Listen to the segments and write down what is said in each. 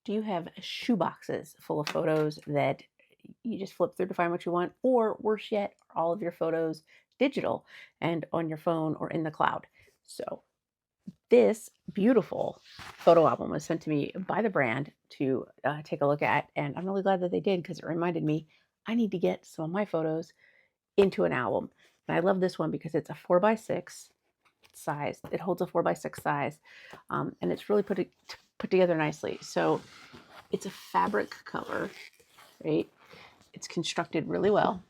Do you have shoe boxes full of photos that you just flip through to find what you want? Or worse yet, are all of your photos digital and on your phone or in the cloud? So, this beautiful photo album was sent to me by the brand to take a look at. And I'm really glad that they did because it reminded me I need to get some of my photos into an album. And I love this one because it's a 4x6 size. It holds a 4x6 size, and it's really put together nicely. So it's a fabric cover, right? It's constructed really well.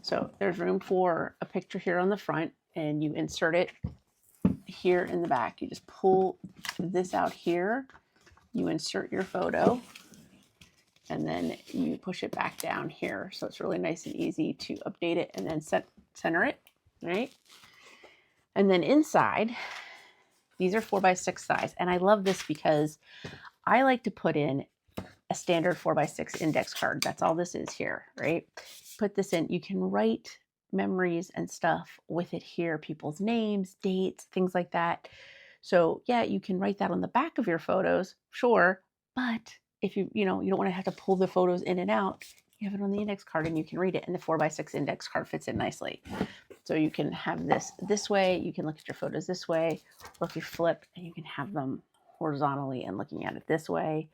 So there's room for a picture here on the front, and you insert it here in the back. You just pull this out here, you insert your photo, and then you push it back down here. So it's really nice and easy to update it and then center it, right? And then inside, these are 4x6 size. And I love this because I like to put in a standard 4x6 index card. That's all this is here, right? Put this in. You can write memories and stuff with it here, people's names, dates, things like that. So yeah, you can write that on the back of your photos, sure. But if you don't want to have to pull the photos in and out, you have it on the index card and you can read it. And the 4x6 index card fits in nicely. So you can have this way, you can look at your photos this way, or if you flip and you can have them horizontally and looking at it this way.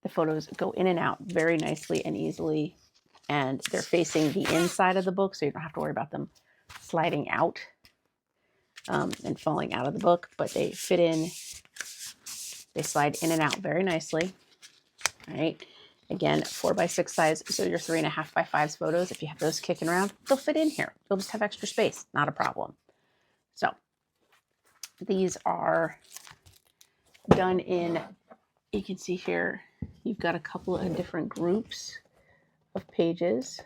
The photos go in and out very nicely and easily, and they're facing the inside of the book, so you don't have to worry about them sliding out and falling out of the book, but they fit in, they slide in and out very nicely, right? Again, 4x6 size, so your 3.5x5 photos, if you have those kicking around, they'll fit in here. You'll just have extra space, not a problem. So these are done in, you can see here, you've got a couple of different groups of pages,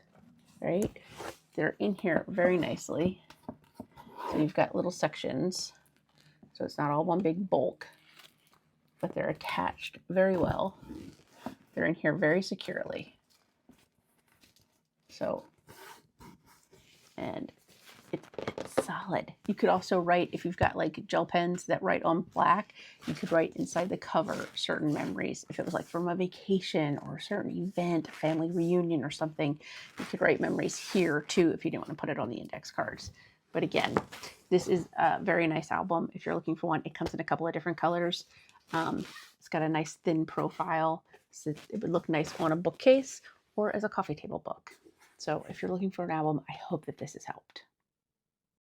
right? They're in here very nicely. So you've got little sections, so it's not all one big bulk, but they're attached very well. They're in here very securely. So, and it's solid. You could also write, if you've got like gel pens that write on black, you could write inside the cover certain memories. If it was like from a vacation or a certain event, a family reunion or something, you could write memories here too if you didn't want to put it on the index cards. But again, this is a very nice album. If you're looking for one, it comes in a couple of different colors. It's got a nice thin profile, so it would look nice on a bookcase or as a coffee table book. So if you're looking for an album, I hope that this has helped.